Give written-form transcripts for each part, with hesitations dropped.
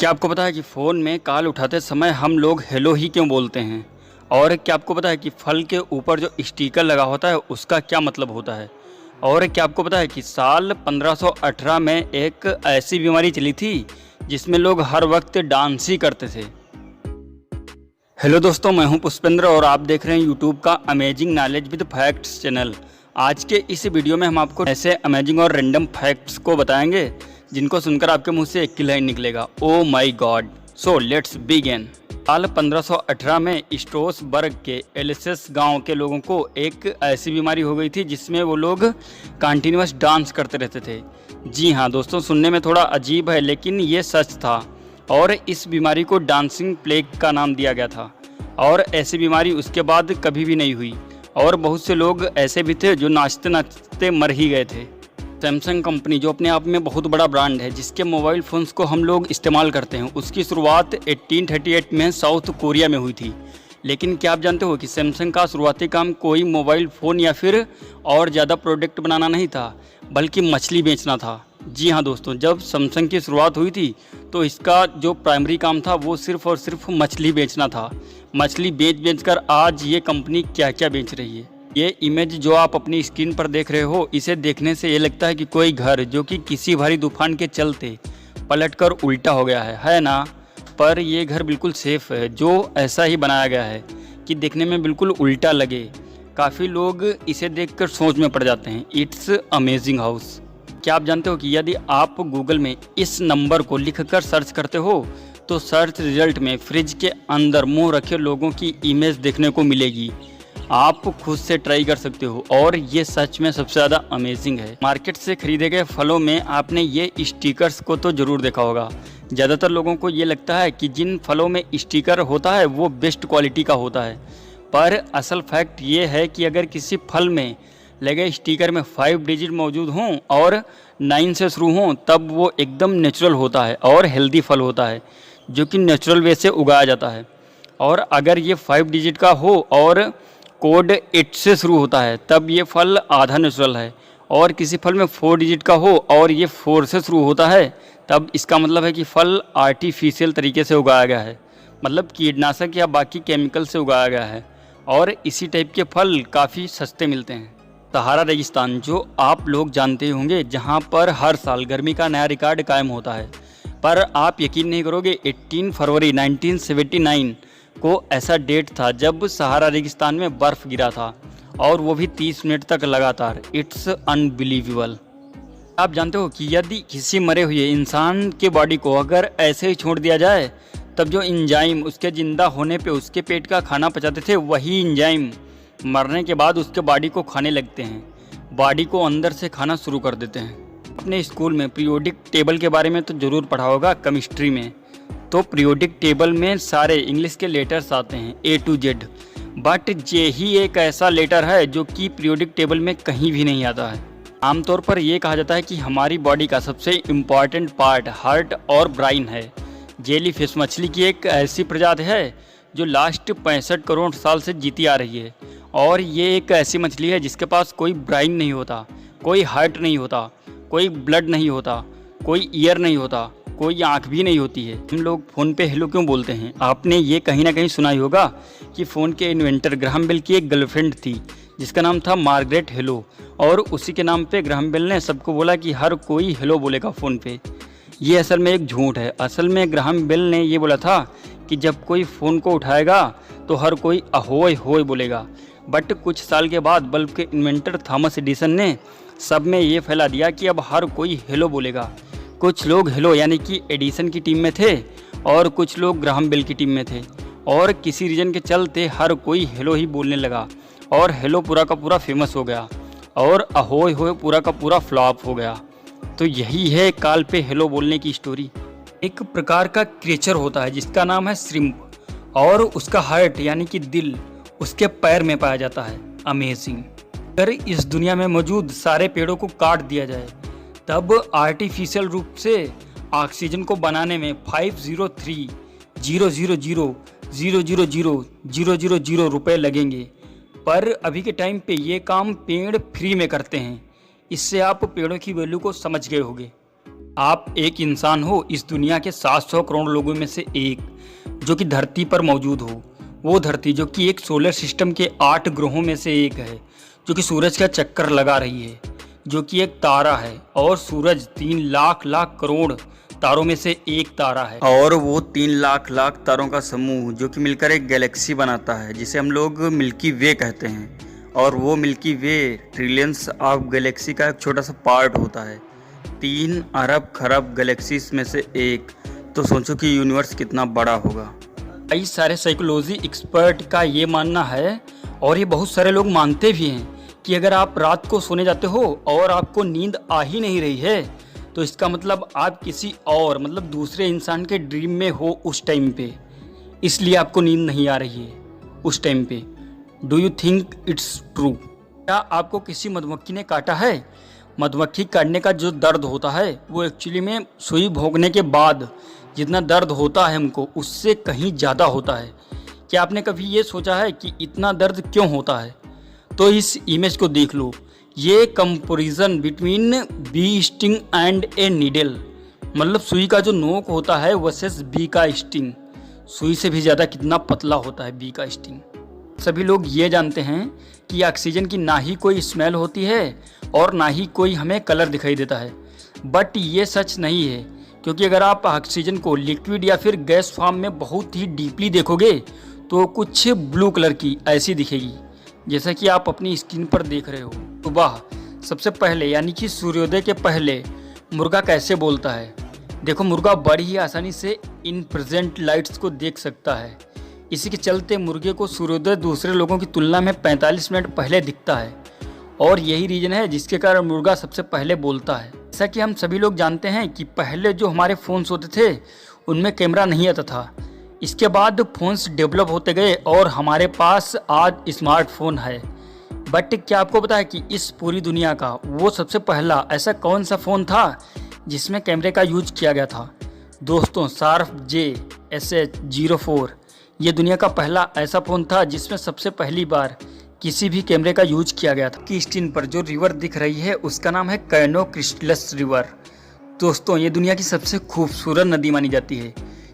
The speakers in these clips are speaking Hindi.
क्या आपको पता है कि फ़ोन में कॉल उठाते समय हम लोग हेलो ही क्यों बोलते हैं? और क्या आपको पता है कि फल के ऊपर जो स्टिकर लगा होता है उसका क्या मतलब होता है? और क्या आपको पता है कि साल 1518 में एक ऐसी बीमारी चली थी जिसमें लोग हर वक्त डांस ही करते थे। हेलो दोस्तों, मैं हूं पुष्पेंद्र और आप देख रहे हैं यूट्यूब का amazing knowledge with facts channel. आज के इस वीडियो में हम आपको ऐसे अमेजिंग और रैंडम फैक्ट्स को बताएंगे जिनको सुनकर आपके मुंह से एक ही लाइन निकलेगा, ओ माई गॉड। So let's begin. साल 1518 में स्ट्रोसबर्ग के एलिसेस गांव के लोगों को एक ऐसी बीमारी हो गई थी जिसमें वो लोग कंटिन्यूअस डांस करते रहते थे। जी हाँ दोस्तों, सुनने में थोड़ा अजीब है लेकिन ये सच था। और इस बीमारी को डांसिंग प्लेग का नाम दिया गया था और ऐसी बीमारी उसके बाद कभी भी नहीं हुई। और बहुत से लोग ऐसे भी थे जो नाचते नाचते मर ही गए थे। सैमसंग कंपनी, जो अपने आप में बहुत बड़ा ब्रांड है जिसके मोबाइल फ़ोन्स को हम लोग इस्तेमाल करते हैं, उसकी शुरुआत 1838 में साउथ कोरिया में हुई थी। लेकिन क्या आप जानते हो कि सैमसंग का शुरुआती काम कोई मोबाइल फ़ोन या फिर और ज़्यादा प्रोडक्ट बनाना नहीं था, बल्कि मछली बेचना था। जी हाँ दोस्तों, जब सैमसंग की शुरुआत हुई थी तो इसका जो प्राइमरी काम था वो सिर्फ़ और सिर्फ मछली बेचना था। मछली बेच कर आज ये कंपनी क्या क्या बेच रही है। ये इमेज जो आप अपनी स्क्रीन पर देख रहे हो, इसे देखने से ये लगता है कि कोई घर जो कि किसी भारी तूफान के चलते पलटकर उल्टा हो गया है ना? पर ये घर बिल्कुल सेफ है, जो ऐसा ही बनाया गया है कि देखने में बिल्कुल उल्टा लगे। काफ़ी लोग इसे देखकर सोच में पड़ जाते हैं, इट्स अमेजिंग हाउस। क्या आप जानते हो कि यदि आप गूगल में इस नंबर को लिखकर सर्च करते हो तो सर्च रिजल्ट में फ्रिज के अंदर मुंह रखे लोगों की इमेज देखने को मिलेगी। आप खुद से ट्राई कर सकते हो और ये सच में सबसे ज़्यादा अमेजिंग है। मार्केट से खरीदे गए फलों में आपने ये स्टिकर्स को तो ज़रूर देखा होगा। ज़्यादातर लोगों को ये लगता है कि जिन फलों में स्टिकर होता है वो बेस्ट क्वालिटी का होता है, पर असल फैक्ट ये है कि अगर किसी फल में लगे स्टिकर में 5 डिजिट मौजूद हों और 9 से शुरू हों तब वो एकदम नेचुरल होता है और हेल्दी फल होता है जो कि नेचुरल वे से उगाया जाता है। और अगर ये 5 डिजिट का हो और कोड 8 से शुरू होता है तब ये फल आधा नेचुरल है। और किसी फल में 4 डिजिट का हो और ये 4 से शुरू होता है तब इसका मतलब है कि फल आर्टिफिशियल तरीके से उगाया गया है, मतलब कीटनाशक या बाकी केमिकल से उगाया गया है। और इसी टाइप के फल काफ़ी सस्ते मिलते हैं। सहारा रेगिस्तान, जो आप लोग जानते होंगे, जहां पर हर साल गर्मी का नया रिकॉर्ड कायम होता है, पर आप यकीन नहीं करोगे 18 फरवरी 1979 को ऐसा डेट था जब सहारा रेगिस्तान में बर्फ़ गिरा था और वो भी 30 मिनट तक लगातार। It's unbelievable. आप जानते हो कि यदि किसी मरे हुए इंसान के बॉडी को अगर ऐसे ही छोड़ दिया जाए तब जो इंजाइम उसके ज़िंदा होने पे उसके पेट का खाना पचाते थे, वही इंजाइम मरने के बाद उसके बॉडी को खाने लगते हैं, बॉडी को अंदर से खाना शुरू कर देते हैं। अपने स्कूल में पीरियोडिक टेबल के बारे में तो ज़रूर पढ़ा होगा, केमिस्ट्री में। तो पीरियोडिक टेबल में सारे इंग्लिश के लेटर्स आते हैं A to Z, बट जे ही एक ऐसा लेटर है जो कि पीरियोडिक टेबल में कहीं भी नहीं आता है। आमतौर पर यह कहा जाता है कि हमारी बॉडी का सबसे इम्पॉर्टेंट पार्ट हार्ट और ब्रेन है। जेलीफिश मछली की एक ऐसी प्रजाति है जो लास्ट 65 करोड़ साल से जीती आ रही है। और ये एक ऐसी मछली है जिसके पास कोई ब्रेन नहीं होता, कोई हार्ट नहीं होता, कोई ब्लड नहीं होता, कोई ईयर नहीं होता, कोई आँख भी नहीं होती है। हम लोग फ़ोन पे हेलो क्यों बोलते हैं? आपने ये कहीं ना कहीं सुना ही होगा कि फ़ोन के इन्वेंटर ग्राहम बेल की एक गर्लफ्रेंड थी जिसका नाम था मार्गरेट हेलो, और उसी के नाम पे ग्राहम बेल ने सबको बोला कि हर कोई हेलो बोलेगा फ़ोन पे। ये असल में एक झूठ है। असल में ग्राहम बेल ने ये बोला था कि जब कोई फ़ोन को उठाएगा तो हर कोई अहोय होय बोलेगा। बट कुछ साल के बाद बल्ब के इन्वेंटर थॉमस एडिसन ने सब में ये फैला दिया कि अब हर कोई हेलो बोलेगा। कुछ लोग हेलो यानी कि एडिसन की टीम में थे और कुछ लोग ग्राहम बेल की टीम में थे, और किसी रीजन के चलते हर कोई हेलो ही बोलने लगा और हेलो पूरा का पूरा फेमस हो गया और अहोय होय पूरा का पूरा फ्लॉप हो गया। तो यही है काल पे हेलो बोलने की स्टोरी। एक प्रकार का क्रिएचर होता है जिसका नाम है श्रिम्प, और उसका हार्ट यानी कि दिल उसके पैर में पाया जाता है। अमेजिंग। अगर इस दुनिया में मौजूद सारे पेड़ों को काट दिया जाए तब आर्टिफिशियल रूप से ऑक्सीजन को बनाने में 503,000,000,000 रुपए लगेंगे। पर अभी के टाइम पे ये काम पेड़ फ्री में करते हैं। इससे आप पेड़ों की वैल्यू को समझ गए होंगे। आप एक इंसान हो इस दुनिया के 700 करोड़ लोगों में से एक, जो कि धरती पर मौजूद हो। वो धरती जो कि एक सोलर सिस्टम के 8 ग्रहों में से एक है, जो कि सूरज का चक्कर लगा रही है, जो कि एक तारा है। और सूरज 3 लाख लाख करोड़ तारों में से एक तारा है। और वो 3 लाख लाख तारों का समूह जो कि मिलकर एक गैलेक्सी बनाता है, जिसे हम लोग मिल्की वे कहते हैं। और वो milky way trillions of Galaxy का एक छोटा सा पार्ट होता है। 3 अरब खरब गैलेक्सीज में से एक। तो सोचो कि यूनिवर्स कितना बड़ा होगा। कई सारे साइकोलॉजी एक्सपर्ट का ये मानना है, और ये बहुत सारे लोग मानते भी हैं, कि अगर आप रात को सोने जाते हो और आपको नींद आ ही नहीं रही है, तो इसका मतलब आप किसी और मतलब दूसरे इंसान के ड्रीम में हो उस टाइम पे, इसलिए आपको नींद नहीं आ रही है उस टाइम पे। Do you think it's true? क्या आपको किसी मधुमक्खी ने काटा है? मधुमक्खी काटने का जो दर्द होता है वो एक्चुअली में सुई भोंकने के बाद जितना दर्द होता है हमको, उससे कहीं ज़्यादा होता है। क्या आपने कभी ये सोचा है कि इतना दर्द क्यों होता है? तो इस इमेज को देख लो। ये comparison between bee sting and a needle, मतलब सुई का जो नोक होता है वर्सेस बी का स्टिंग। सुई से भी ज़्यादा कितना पतला होता है बी का स्टिंग। सभी लोग ये जानते हैं कि ऑक्सीजन की ना ही कोई स्मेल होती है और ना ही कोई हमें कलर दिखाई देता है। बट ये सच नहीं है, क्योंकि अगर आप ऑक्सीजन को लिक्विड या फिर गैस फॉर्म में बहुत ही डीपली देखोगे तो कुछ ब्लू कलर की ऐसी दिखेगी, जैसा कि आप अपनी स्क्रीन पर देख रहे हो। सुबह सबसे पहले यानी कि सूर्योदय के पहले मुर्गा कैसे बोलता है? देखो, मुर्गा बड़ी ही आसानी से इन प्रेजेंट लाइट्स को देख सकता है। इसी के चलते मुर्गे को सूर्योदय दूसरे लोगों की तुलना में 45 मिनट पहले दिखता है, और यही रीज़न है जिसके कारण मुर्गा सबसे पहले बोलता है। जैसा कि हम सभी लोग जानते हैं कि पहले जो हमारे फ़ोन्स होते थे उनमें कैमरा नहीं आता था। इसके बाद फ़ोन्स डेवलप होते गए और हमारे पास आज स्मार्टफोन है। बट क्या आपको पता है कि इस पूरी दुनिया का वो सबसे पहला ऐसा कौन सा फ़ोन था जिसमें कैमरे का यूज किया गया था? दोस्तों, शार्प JSH04 ये दुनिया का पहला ऐसा फ़ोन था जिसमें सबसे पहली बार किसी भी कैमरे का यूज किया गया था। की स्क्रीन पर जो रिवर दिख रही है उसका नाम है कैनो क्रिस्टलस रिवर। दोस्तों, ये दुनिया की सबसे खूबसूरत नदी मानी जाती है,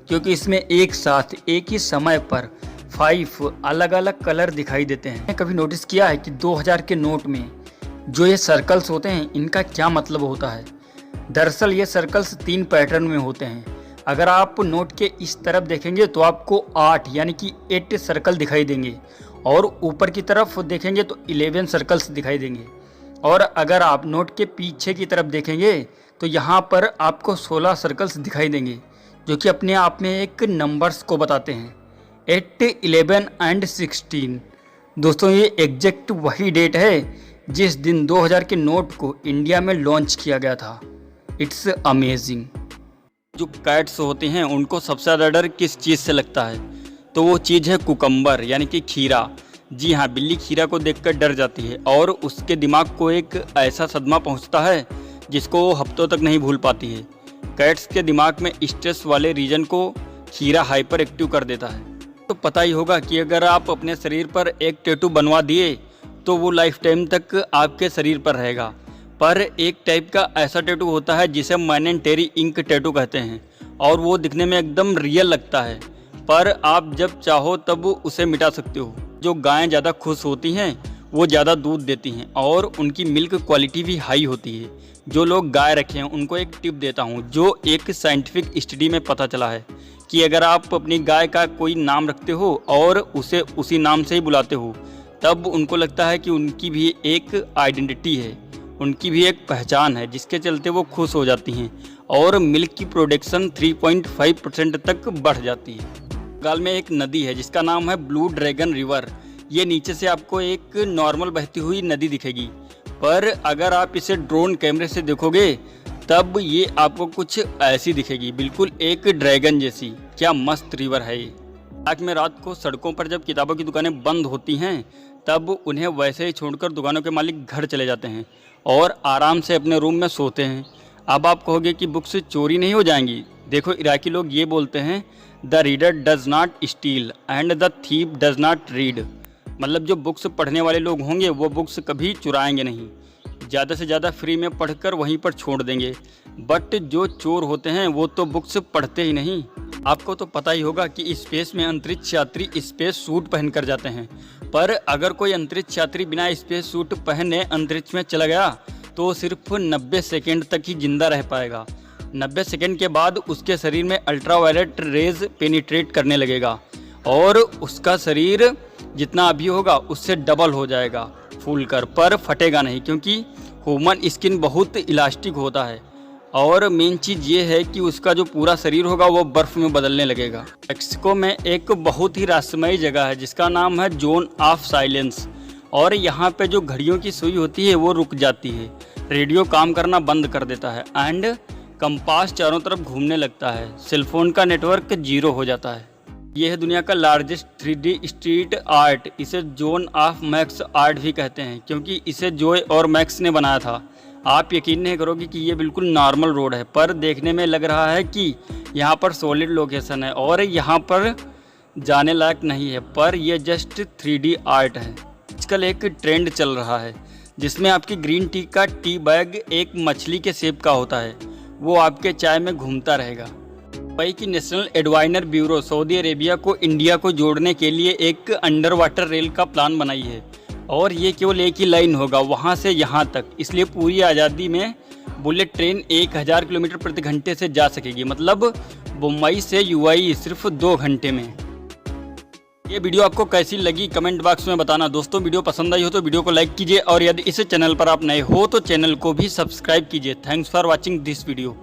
क्योंकि इसमें एक साथ एक ही समय पर 5 अलग अलग कलर दिखाई देते हैं। कभी नोटिस किया है कि 2000 के नोट में जो ये सर्कल्स होते हैं इनका क्या मतलब होता है? दरअसल ये सर्कल्स 3 पैटर्न में होते हैं। अगर आप नोट के इस तरफ देखेंगे तो आपको 8 यानी कि 8 सर्कल दिखाई देंगे, और ऊपर की तरफ देखेंगे तो 11 सर्कल्स दिखाई देंगे। और अगर आप नोट के पीछे की तरफ देखेंगे तो यहाँ पर आपको 16 सर्कल्स दिखाई देंगे, जो कि अपने आप में एक नंबर्स को बताते हैं, 8, 11 एंड 16। दोस्तों, ये एग्जैक्ट वही डेट है जिस दिन 2000 के नोट को इंडिया में लॉन्च किया गया था। It's amazing. जो कैट्स होते हैं उनको सबसे ज़्यादा डर किस चीज़ से लगता है? तो वो चीज़ है कुकम्बर यानी कि खीरा। जी हाँ, बिल्ली खीरा को देखकर डर जाती है और उसके दिमाग को एक ऐसा सदमा पहुंचता है जिसको वो हफ्तों तक नहीं भूल पाती है। कैट्स के दिमाग में स्ट्रेस वाले रीजन को खीरा हाइपर एक्टिव कर देता है। तो पता ही होगा कि अगर आप अपने शरीर पर एक टैटू बनवा दिए तो वो लाइफ टाइम तक आपके शरीर पर रहेगा। पर एक टाइप का ऐसा टैटू होता है जिसे मैनेंटेरी इंक टैटू कहते हैं, और वो दिखने में एकदम रियल लगता है, पर आप जब चाहो तब उसे मिटा सकते हो। जो गायें ज़्यादा खुश होती हैं वो ज़्यादा दूध देती हैं और उनकी मिल्क क्वालिटी भी हाई होती है। जो लोग गाय रखे हैं उनको एक टिप देता हूँ, जो एक साइंटिफिक स्टडी में पता चला है कि अगर आप अपनी गाय का कोई नाम रखते हो और उसे उसी नाम से ही बुलाते हो, तब उनको लगता है कि उनकी भी एक आइडेंटिटी है, उनकी भी एक पहचान है, जिसके चलते वो खुश हो जाती हैं और मिल्क की प्रोडक्शन 3.5% तक बढ़ जाती है। बंगाल में एक नदी है जिसका नाम है ब्लू ड्रैगन रिवर। ये नीचे से आपको एक नॉर्मल बहती हुई नदी दिखेगी, पर अगर आप इसे ड्रोन कैमरे से देखोगे तब ये आपको कुछ ऐसी दिखेगी, बिल्कुल एक ड्रैगन जैसी। क्या मस्त रिवर है ये। आज में रात को सड़कों पर जब किताबों की दुकानें बंद होती हैं तब उन्हें वैसे ही छोड़कर दुकानों के मालिक घर चले जाते हैं और आराम से अपने रूम में सोते हैं। अब आप कहोगे कि बुक्स चोरी नहीं हो जाएंगी। देखो, इराकी लोग ये बोलते हैं, the reader does not steel and the thief does not read. मतलब जो बुक्स पढ़ने वाले लोग होंगे वो बुक्स कभी चुराएंगे नहीं। ज़्यादा से ज़्यादा फ्री में पढ़कर वहीं पर छोड़ देंगे। बट जो चोर होते हैं वो तो बुक्स पढ़ते ही नहीं। आपको तो पता ही होगा कि स्पेस में अंतरिक्ष यात्री स्पेस सूट पहन कर जाते हैं, पर अगर कोई अंतरिक्ष यात्री बिना स्पेस सूट पहने अंतरिक्ष में चला गया तो सिर्फ 90 सेकेंड तक ही जिंदा रह पाएगा। 90 सेकेंड के बाद उसके शरीर में अल्ट्रावायलेट रेज पेनिट्रेट करने लगेगा और उसका शरीर जितना अभी होगा उससे डबल हो जाएगा फूलकर, पर फटेगा नहीं क्योंकि ह्यूमन स्किन बहुत इलास्टिक होता है। और मेन चीज़ ये है कि उसका जो पूरा शरीर होगा वो बर्फ़ में बदलने लगेगा। मेक्सिको में एक बहुत ही रहस्यमयी जगह है जिसका नाम है जोन ऑफ साइलेंस, और यहाँ पे जो घड़ियों की सुई होती है वो रुक जाती है, रेडियो काम करना बंद कर देता है एंड कंपास चारों तरफ घूमने लगता है, सेलफोन का नेटवर्क जीरो हो जाता है। यह है दुनिया का लार्जेस्ट 3D स्ट्रीट आर्ट। इसे जोन ऑफ मैक्स आर्ट भी कहते हैं क्योंकि इसे जोय और मैक्स ने बनाया था। आप यकीन नहीं करोगे कि ये बिल्कुल नॉर्मल रोड है, पर देखने में लग रहा है कि यहाँ पर सॉलिड लोकेशन है और यहाँ पर जाने लायक नहीं है, पर यह जस्ट 3D आर्ट है। आजकल एक ट्रेंड चल रहा है जिसमें आपकी ग्रीन टी का टी बैग एक मछली के शेप का होता है, वो आपके चाय में घूमता रहेगा। दुबई की national advisor bureau Saudi Arabia को इंडिया को जोड़ने के लिए एक अंडर वाटर रेल का प्लान बनाई है, और ये केवल एक ही लाइन होगा वहाँ से यहाँ तक। इसलिए पूरी आज़ादी में बुलेट ट्रेन 1000 किलोमीटर प्रति घंटे से जा सकेगी, मतलब मुंबई से यूएई सिर्फ 2 घंटे में। ये वीडियो आपको कैसी लगी कमेंट बॉक्स में बताना। दोस्तों वीडियो पसंद आई हो तो वीडियो को लाइक कीजिए और यदि इस चैनल पर आप नए हो तो चैनल को भी सब्सक्राइब कीजिए। Thanks for watching this video.